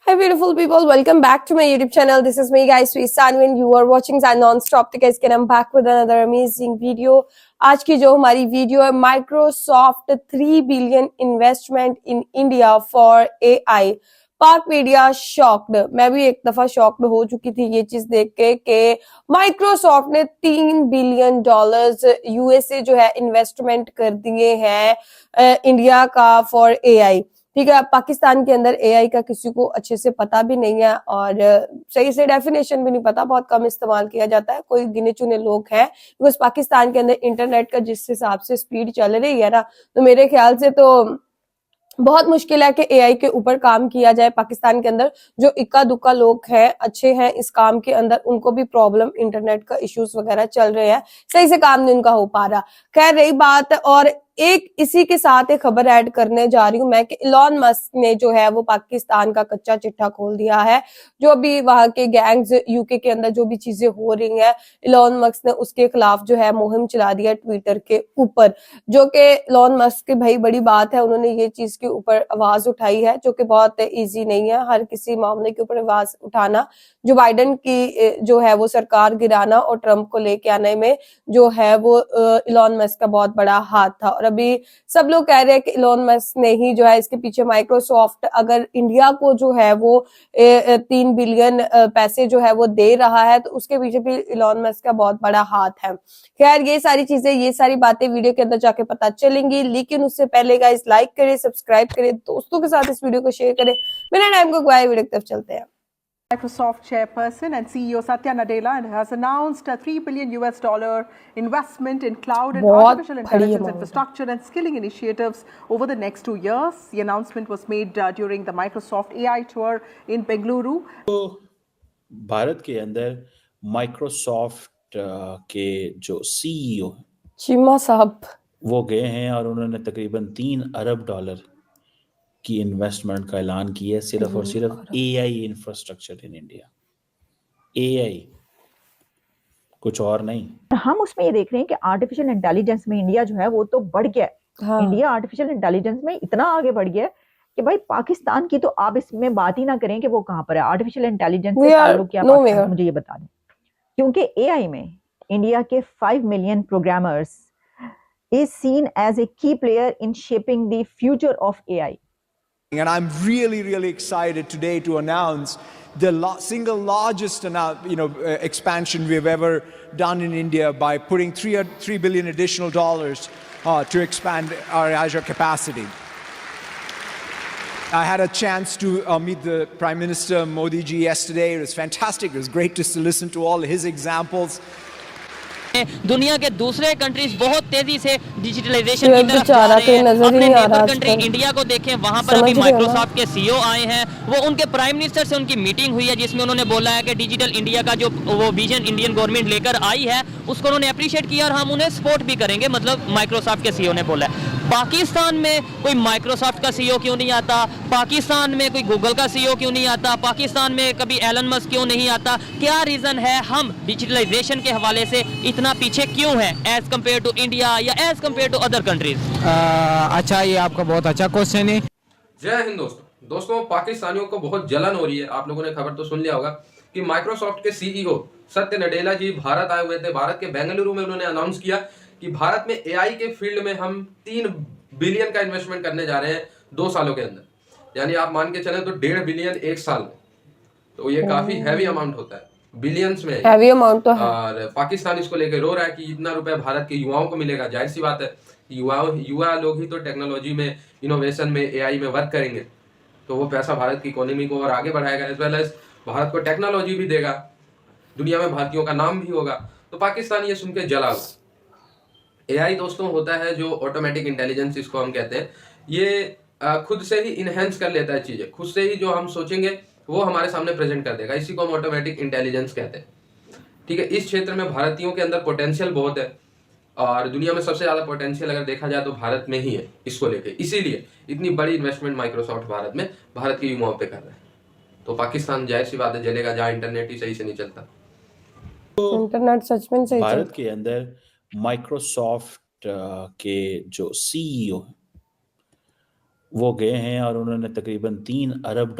Hi beautiful people, welcome back to my YouTube channel. This is me guys, Sweet Sanwin. You are watching Zan Non-Stop. तो guys, I'm back with another amazing video. आज की जो हमारी video है, Microsoft 3 billion investment in India for AI. पाक media shocked. मैं भी एक दफा शॉक्ड हो चुकी थी ये चीज देख के कि माइक्रोसॉफ्ट ने $3 बिलियन यूएसए जो है इन्वेस्टमेंट कर दिए हैं इंडिया का फॉर एआई। ठीक है, पाकिस्तान के अंदर एआई का किसी को अच्छे से पता भी नहीं है और सही से डेफिनेशन भी नहीं पता, बहुत कम इस्तेमाल किया जाता है, कोई गिने चुने लोग हैं। बिकॉज पाकिस्तान के अंदर इंटरनेट का जिस हिसाब से स्पीड चल रही है ना, तो मेरे ख्याल से तो बहुत मुश्किल है कि एआई के ऊपर काम किया जाए पाकिस्तान के अंदर। जो इक्का दुक्का लोग हैं, अच्छे हैं इस काम के अंदर, उनको भी प्रॉब्लम इंटरनेट का इश्यूज वगैरह चल रहे हैं, सही से काम नहीं उनका हो पा रहा। खैर रही बात, और एक इसी के साथ एक खबर ऐड करने जा रही हूं मैं कि इलॉन मस्क ने जो है वो पाकिस्तान का कच्चा चिट्ठा खोल दिया है। जो भी वहां के गैंग्स यूके के अंदर जो भी चीजें हो रही हैं, इलॉन मस्क ने उसके खिलाफ जो है मुहिम चला दिया ट्विटर के ऊपर। जो कि इलॉन मस्क की भाई बड़ी बात है, उन्होंने ये चीज के ऊपर आवाज उठाई है, जो कि बहुत इजी नहीं है हर किसी मामले के ऊपर आवाज उठाना। जो बाइडेन की जो है वो सरकार गिराना और ट्रंप को लेके आने में जो है वो इलॉन मस्क का बहुत बड़ा हाथ था। और अभी सब लोग कह रहे हैं कि इलॉन मस्क ने ही जो है इसके पीछे, माइक्रोसॉफ्ट अगर इंडिया को जो है वो 3 बिलियन पैसे जो है वो दे रहा है, तो उसके पीछे भी इलॉन मस्क का बहुत बड़ा हाथ है। खैर ये सारी चीजें, ये सारी बातें वीडियो के अंदर जाके पता चलेंगी, लेकिन उससे पहले गाइस लाइक करें, सब्सक्राइब करें, दोस्तों के साथ इस वीडियो को शेयर करें। बिना टाइम को गवाए वीडियो की तरफ चलते हैं। Microsoft chairperson and CEO Satya Nadella has announced a $3 billion investment in cloud and artificial intelligence infrastructure and skilling initiatives over the next 2 years. The announcement was made during the Microsoft AI tour in Bengaluru. तो भारत के अंदर Microsoft के जो CEO Cheema साहब वो गए हैं और उन्होंने तकरीबन $3 अरब की इन्वेस्टमेंट का ऐलान किया है सिर्फ और सिर्फ AI infrastructure in India. AI, कुछ और नहीं। हम उसमें ये देख रहे हैं कि आर्टिफिशियल इंटेलिजेंस में इंडिया जो है वो तो बढ़ गया है। हाँ। इंडिया आर्टिफिशियल इंटेलिजेंस में इतना आगे बढ़ गया है कि भाई पाकिस्तान की तो आप इसमें बात ही ना करें कि वो कहां पर है। आर्टिफिशियल इंटेलिजेंस से ताल्लुक क्या पाकिस्तान, मुझे ये बता दें, क्योंकि एआई में इंडिया के 5 million programmers is seen as a key player in shaping the future of AI. And I'm really excited today to announce the single largest expansion we've ever done in India by putting $3 billion additional dollars to expand our Azure capacity. I had a chance to meet the Prime Minister Modi ji yesterday. It was fantastic. It was great to listen to all his examples. दुनिया के दूसरे countries बहुत तेजी से digitalisation की तरफ जा रहे हैं। अपने नेबर कंट्री इंडिया को देखें, वहां पर अभी माइक्रोसॉफ्ट के सीईओ आए हैं, वो उनके प्राइम मिनिस्टर से उनकी मीटिंग हुई है जिसमें उन्होंने बोला है कि डिजिटल इंडिया का जो वो विजन इंडियन गवर्नमेंट लेकर आई है उसको उन्होंने अप्रिशिएट किया और हम उन्हें सपोर्ट भी करेंगे। मतलब माइक्रोसॉफ्ट के सीईओ ने बोला है। पाकिस्तान में कोई माइक्रोसॉफ्ट का सीईओ क्यों नहीं आता? पाकिस्तान में कोई गूगल का सीईओ क्यों नहीं आता? पाकिस्तान में कभी एलन मस्क क्यों नहीं आता? क्या रीजन है हम डिजिटलाइजेशन के हवाले से इतना पीछे क्यों है एज कम्पेयर टू इंडिया या as compared to other countries? अच्छा, ये आपका बहुत अच्छा क्वेश्चन है। जय हिंद दोस्तों, पाकिस्तानियों को बहुत जलन हो रही है। आप लोगों ने खबर तो सुन लिया होगा कि माइक्रोसॉफ्ट के सीईओ सत्य नडेला जी भारत आए हुए थे। भारत के बेंगलुरु में उन्होंने अनाउंस किया कि भारत में एआई के फील्ड में हम 3 बिलियन का इन्वेस्टमेंट करने जा रहे हैं 2 सालों के अंदर। यानी आप मान के चलें तो 1.5 बिलियन 1 साल में, तो ये काफी हैवी अमाउंट होता है, बिलियंस में हैवी अमाउंट तो है। और पाकिस्तान इसको लेकर रो रहा है कि इतना रुपए भारत के युवाओं को मिलेगा। जाहिर सी बात है, युवा लोग ही तो टेक्नोलॉजी में, इनोवेशन में, एआई में वर्क करेंगे, तो वो पैसा भारत की इकोनॉमी को और आगे बढ़ाएगा, एज वेल एज भारत को टेक्नोलॉजी भी देगा, दुनिया में भारतीयों का नाम भी होगा। तो पाकिस्तान ये सुन के जला। एआई दोस्तों होता है जो ऑटोमेटिक इंटेलिजेंस इसको हम कहते हैं। ये खुद से ही इनहेंस कर लेता है चीजें, खुद से ही जो हम सोचेंगे वो हमारे सामने प्रेजेंट कर देगा। इसी को हम ऑटोमेटिक इंटेलिजेंस कहते हैं। ठीक है, इस क्षेत्र में भारतीयों के अंदर पोटेंशियल बहुत है और दुनिया में सबसे ज्यादा पोटेंशियल अगर देखा जाए तो भारत में ही है इसको लेके। इसीलिए इतनी बड़ी इन्वेस्टमेंट माइक्रोसॉफ्ट भारत में, भारत के युवाओं पे कर रहा है। तो पाकिस्तान जाहिर सी बात है जलेगा जहाँ इंटरनेट ही सही से नहीं चलता। इंटरनेट सच में सही भारत के अंदर माइक्रोसॉफ्ट के जो सीईओ वो गए हैं और उन्होंने तकरीबन $3 अरब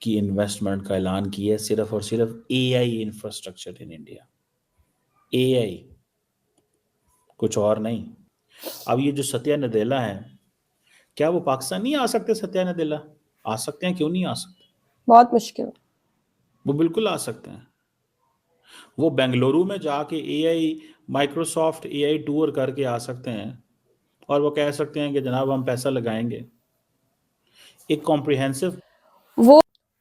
की इन्वेस्टमेंट का ऐलान किया है, सिर्फ और सिर्फ AI infrastructure in India. AI, कुछ और नहीं। अब ये जो सत्या नदेला है, क्या वो पाकिस्तान नहीं आ सकते? सत्या नदेला आ सकते हैं, क्यों नहीं आ सकते? बहुत मुश्किल। वो बिल्कुल आ सकते हैं। वो बेंगलुरु में जाके एआई, माइक्रोसॉफ्ट एआई टूर करके आ सकते हैं और वो कह सकते हैं कि जनाब हम पैसा लगाएंगे। एक कॉम्प्रिहेंसिव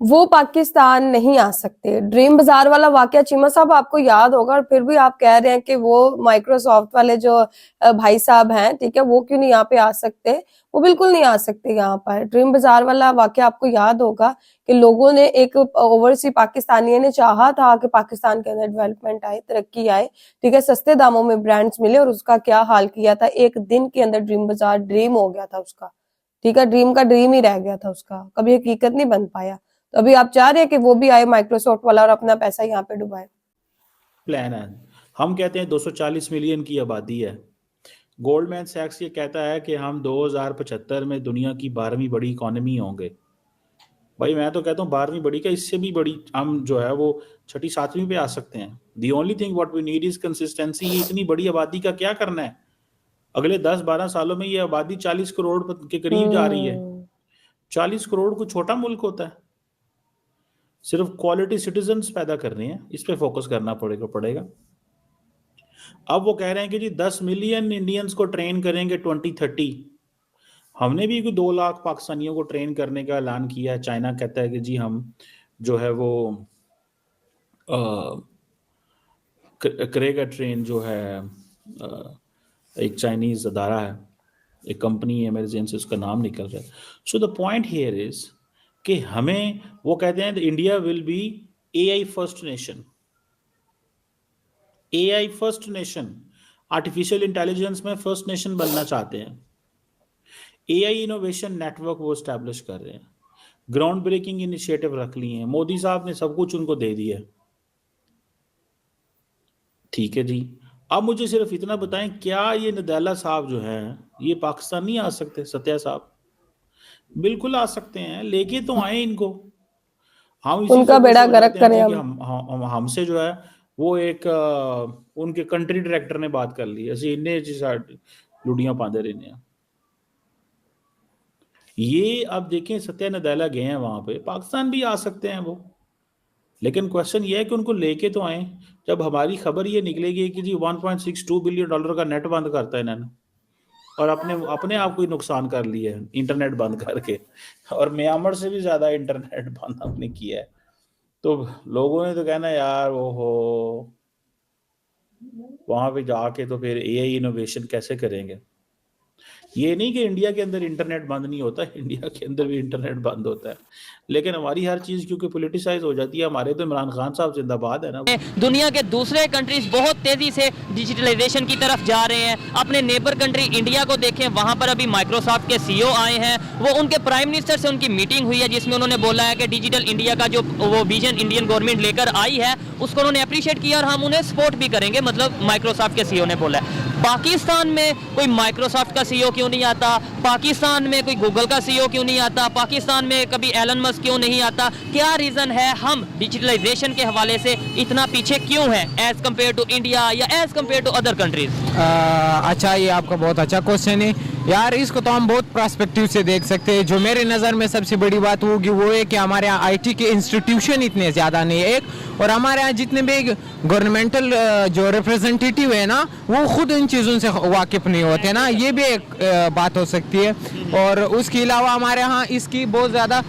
वो पाकिस्तान नहीं आ सकते। ड्रीम बाजार वाला वाकया चीमा साहब आपको याद होगा, और फिर भी आप कह रहे हैं कि वो माइक्रोसॉफ्ट वाले जो भाई साहब हैं, ठीक है, वो क्यों नहीं यहाँ पे आ सकते? वो बिल्कुल नहीं आ सकते यहाँ पर। ड्रीम बाजार वाला वाकया आपको याद होगा कि लोगों ने, एक ओवरसी पाकिस्तानियों ने चाहा था कि पाकिस्तान के अंदर डेवलपमेंट आए, तरक्की आए, ठीक है, सस्ते दामों में ब्रांड्स मिले, और उसका क्या हाल किया था। एक दिन के अंदर ड्रीम बाजार ड्रीम हो गया था उसका, ठीक है, ड्रीम का ड्रीम ही रह गया था उसका, कभी हकीकत नहीं बन पाया। तो अभी आप चाह रहे हैं कि वो भी आए माइक्रोसॉफ्ट वाला और अपना पैसा यहाँ पे डुबाए। प्लान है। हम कहते हैं 240 मिलियन की आबादी है। गोल्डमैन सैक्स ये कहता है कि हम 2075 में दुनिया की 12वीं बड़ी इकोनॉमी होंगे। भाई मैं तो कहता हूँ 12वीं बड़ी का, इससे भी बड़ी हम जो है वो 6ठी 7वीं पे आ सकते हैं। The only thing what we need is consistency. इतनी बड़ी आबादी का क्या करना है? अगले 10-12 सालों में ये आबादी 40 करोड़ के करीब जा रही है। 40 करोड़ को छोटा मुल्क होता है। सिर्फ क्वालिटी सिटीजन्स पैदा करने हैं, इस पे फोकस करना पड़ेगा। अब वो कह रहे हैं कि जी 10 मिलियन इंडियंस को ट्रेन करेंगे 2030। हमने भी 2 लाख पाकिस्तानियों को ट्रेन करने का ऐलान किया है। चाइना कहता है कि जी हम जो है वो करेगा ट्रेन, जो है एक चाइनीज अदारा है, एक कंपनी है, मेरे जहन से उसका नाम निकल रहा है। So the point here is कि हमें, वो कहते हैं India will be AI first nation. AI first nation, artificial intelligence में फर्स्ट नेशन बनना चाहते हैं। एआई इनोवेशन नेटवर्क वो स्टैब्लिश कर रहे हैं। ग्राउंड ब्रेकिंग इनिशिएटिव रख लिए हैं। मोदी साहब ने सब कुछ उनको दे दिया। ठीक है जी। अब मुझे सिर्फ इतना बताएं, क्या ये नदेला साहब जो है ये पाकिस्तान नहीं आ सकते? सत्या साहब बिल्कुल आ सकते हैं, लेके तो आए इनको। हम उनका बेड़ा गर्क करें हमसे जो है वो एक उनके कंट्री डायरेक्टर ने बात कर ली, ऐसे इन्ने लुडियां पांदे रहने। ये अब देखें, सत्या नदेला गए हैं वहां पे, पाकिस्तान भी आ सकते हैं वो, लेकिन क्वेश्चन ये है कि उनको लेके तो आए। जब हमारी खबर ये निकलेगी कि जी $1.62 बिलियन का नेट बंद करता है इन्होंने, और अपने आप को ही नुकसान कर लिया है इंटरनेट बंद करके, और म्यांमार से भी ज्यादा इंटरनेट बंद आपने किया है, तो लोगों ने तो कहना यार वो हो, वहां पे जाके तो फिर एआई इनोवेशन कैसे करेंगे? ये नहीं कि इंडिया के अंदर इंटरनेट बंद नहीं होता, इंडिया के अंदर भी इंटरनेट बंद होता है, लेकिन हमारी हर चीज क्योंकि पॉलिटिसाइज हो जाती है। हमारे तो इमरान खान साहब जिंदाबाद है ना। दुनिया के दूसरे कंट्रीज बहुत तेजी से डिजिटलाइजेशन की तरफ जा रहे हैं। अपने नेबर कंट्री इंडिया को देखें, वहां पर अभी माइक्रोसॉफ्ट के सीईओ आए हैं। वो उनके प्राइम मिनिस्टर से उनकी मीटिंग हुई है, जिसमें उन्होंने बोला है कि डिजिटल इंडिया का जो वो विजन इंडियन गवर्नमेंट लेकर आई है उसको उन्होंने अप्रिशिएट किया और हम उन्हें सपोर्ट भी करेंगे, मतलब माइक्रोसॉफ्ट के सीईओ ने बोला है। पाकिस्तान में कोई माइक्रोसॉफ्ट का सीईओ क्यों नहीं आता? पाकिस्तान में कोई गूगल का सीईओ क्यों नहीं आता? पाकिस्तान में कभी एलन मस्क क्यों नहीं आता? क्या रीजन है? हम डिजिटलाइजेशन के हवाले से इतना पीछे क्यों है एज कम्पेयर टू इंडिया या as compared to other countries? अच्छा, ये आपका बहुत अच्छा क्वेश्चन है यार। इसको तो हम बहुत पर्सपेक्टिव से देख सकते हैं। जो मेरे नज़र में सबसे बड़ी बात होगी वो है कि हमारे यहाँ आईटी के इंस्टीट्यूशन इतने ज़्यादा नहीं है, एक, और हमारे यहाँ जितने भी गवर्नमेंटल जो रिप्रेजेंटेटिव है ना, वो खुद इन चीज़ों से वाकिफ नहीं होते ना, ये भी एक बात हो सकती है। और उसके अलावा हमारे यहाँ इसकी बहुत ज़्यादा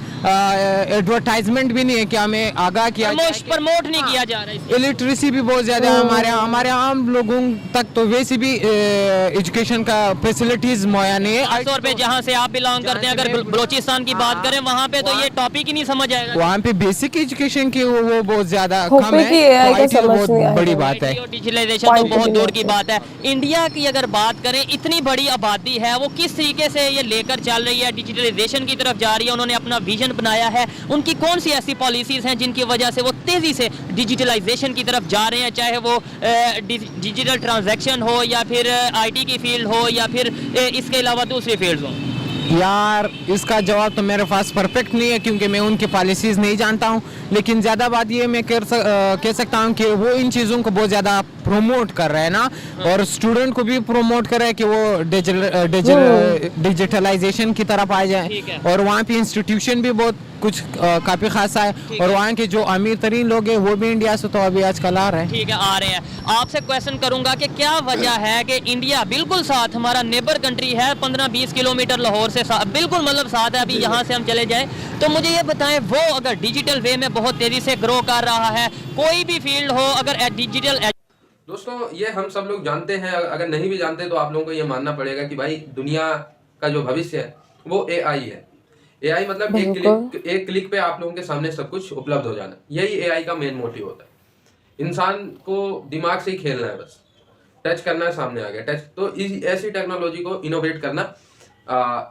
एडवर्टाइजमेंट भी नहीं है कि हमें आगाह किया प्रमोट नहीं किया जा रहा है। इलिटरेसी भी बहुत ज़्यादा है हमारे यहाँ आम लोगों तक तो वैसे भी एजुकेशन का फैसिलिटीज मुहैया नहीं है। तौर पे जहाँ से आप बिलोंग करते हैं, अगर बलोचिस्तान की बात करें, वहाँ पे तो ये टॉपिक ही नहीं समझ आएगा। वहाँ पे बेसिक एजुकेशन की वो बहुत ज्यादा कम है, तो बहुत बड़ी बात है। डिजिटलाइजेशन तो बहुत दूर की बात है। इंडिया की अगर बात करें, इतनी बड़ी आबादी है, वो किस तरीके से ये लेकर चल रही है, डिजिटलाइजेशन की तरफ जा रही है, उन्होंने अपना विजन बनाया है। उनकी कौन सी ऐसी पॉलिसीज हैं जिनकी वजह से वो तेजी से डिजिटलाइजेशन की तरफ जा रहे हैं, चाहे वो डिजिटल ट्रांजैक्शन हो या फिर आईटी की फील्ड हो या फिर इसके अलावा दूसरी फील्ड हो? यार इसका जवाब तो मेरे पास परफेक्ट नहीं है क्योंकि मैं उनकी पॉलिसीज़ नहीं जानता हूँ, लेकिन ज़्यादा बात ये मैं कह सकता हूँ कि वो इन चीज़ों को बहुत ज़्यादा प्रमोट कर रहे हैं ना, और स्टूडेंट को भी प्रमोट कर रहे हैं कि वो डिजिटलाइजेशन की तरफ आ जाए, और वहाँ पे इंस्टीट्यूशन भी बहुत कुछ काफ़ी खासा है, और वहाँ के जो अमीर तरीन लोग हैं वो भी इंडिया से तो अभी आजकल आ रहे हैं। ठीक है, आ रहे हैं। आपसे क्वेश्चन करूंगा कि क्या वजह है कि इंडिया बिल्कुल साथ, हमारा नेबर कंट्री है, 15-20 किलोमीटर लाहौर से बिल्कुल मतलब साथ है, अभी यहाँ से हम चले जाएं तो मुझे ये बताएं, वो अगर डिजिटल वे में बहुत तेजी से ग्रो कर रहा है, कोई भी फील्ड हो, अगर डिजिटल। दोस्तों ये हम सब लोग जानते हैं, अगर नहीं भी जानते तो आप लोगों को ये मानना पड़ेगा कि भाई दुनिया का जो भविष्य है वो एआई है। एआई मतलब एक क्लिक पे आप लोगों के सामने सब कुछ उपलब्ध हो जाना, यही एआई का मेन मोटिव होता है। इंसान को दिमाग से ही खेलना है, बस टच करना है, सामने आ गया टच। तो ऐसी टेक्नोलॉजी को इनोवेट करना,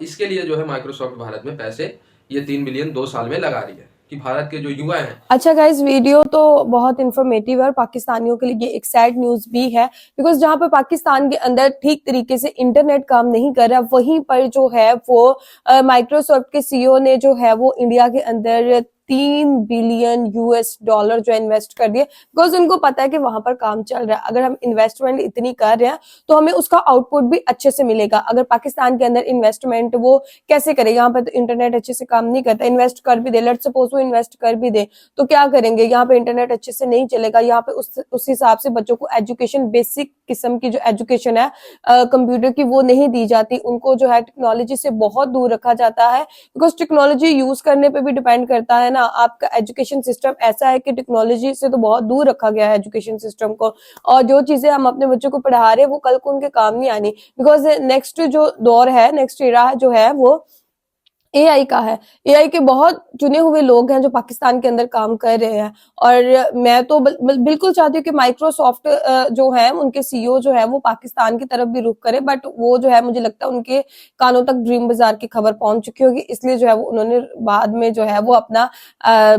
इसके लिए जो है माइक्रोसॉफ्ट भारत में पैसे ये 3 बिलियन 2 साल में लगा रही है कि भारत के जो युवा हैं। अच्छा गाइज, वीडियो तो बहुत इंफॉर्मेटिव है और पाकिस्तानियों के लिए ये एक सैड न्यूज भी है, बिकॉज जहां पर पाकिस्तान के अंदर ठीक तरीके से इंटरनेट काम नहीं कर रहा, वहीं पर जो है वो माइक्रोसॉफ्ट के सीईओ ने जो है वो इंडिया के अंदर 3 बिलियन $US जो इन्वेस्ट कर दिए, बिकॉज उनको पता है कि वहां पर काम चल रहा है। अगर हम इन्वेस्टमेंट इतनी कर रहे हैं तो हमें उसका आउटपुट भी अच्छे से मिलेगा। अगर पाकिस्तान के अंदर इन्वेस्टमेंट वो कैसे करे, यहाँ पे तो इंटरनेट अच्छे से काम नहीं करता, इन्वेस्ट कर भी दे, लेट्स सपोज वो इन्वेस्ट कर भी दे तो क्या करेंगे, यहाँ पे इंटरनेट अच्छे से नहीं चलेगा। यहाँ पे उस हिसाब से बच्चों को एजुकेशन, बेसिक किस्म की जो एजुकेशन है कंप्यूटर की, वो नहीं दी जाती। उनको जो है टेक्नोलॉजी से बहुत दूर रखा जाता है, बिकॉज टेक्नोलॉजी यूज करने पे भी डिपेंड करता है ना। आपका एजुकेशन सिस्टम ऐसा है कि टेक्नोलॉजी से तो बहुत दूर रखा गया है एजुकेशन सिस्टम को, और जो चीजें हम अपने बच्चों को पढ़ा रहे हैं वो कल को उनके काम नहीं आनी, बिकॉज नेक्स्ट जो दौर है, नेक्स्ट एरा जो है वो एआई का है। एआई के बहुत चुने हुए लोग हैं जो पाकिस्तान के अंदर काम कर रहे हैं, और मैं तो बिल्कुल चाहती हूँ कि माइक्रोसॉफ्ट जो है उनके सीईओ जो है वो पाकिस्तान की तरफ भी रुख करे, बट वो जो है मुझे लगता है उनके कानों तक ड्रीम बाजार की खबर पहुंच चुकी होगी, इसलिए जो है वो उन्होंने बाद में जो है वो अपना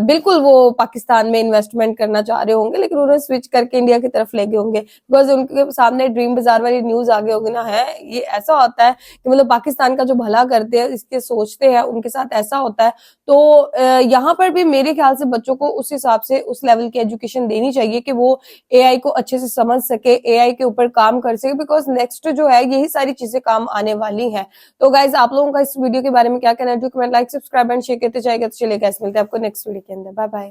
बिल्कुल वो पाकिस्तान में इन्वेस्टमेंट करना चाह रहे होंगे, लेकिन उन्होंने स्विच करके इंडिया की तरफ ले गए होंगे, बिकॉज उनके सामने ड्रीम बाजार वाली न्यूज आ गई होगी ना। है ये ऐसा होता है कि मतलब पाकिस्तान का जो भला करते हैं, इसके सोचते हैं, उनके साथ ऐसा होता है। तो यहाँ पर भी मेरे ख्याल से बच्चों को उस हिसाब से उस लेवल की एजुकेशन देनी चाहिए कि वो एआई को अच्छे से समझ सके, एआई के ऊपर काम कर सके, बिकॉज नेक्स्ट जो है यही सारी चीजें काम आने वाली हैं। तो गाइज आप लोगों का इस वीडियो के बारे में क्या कहना है, जो comment, like, subscribe and share करते जाएगा तो चलेगा। मिलते हैं आपको नेक्स्ट वीडियो के अंदर। Bye bye.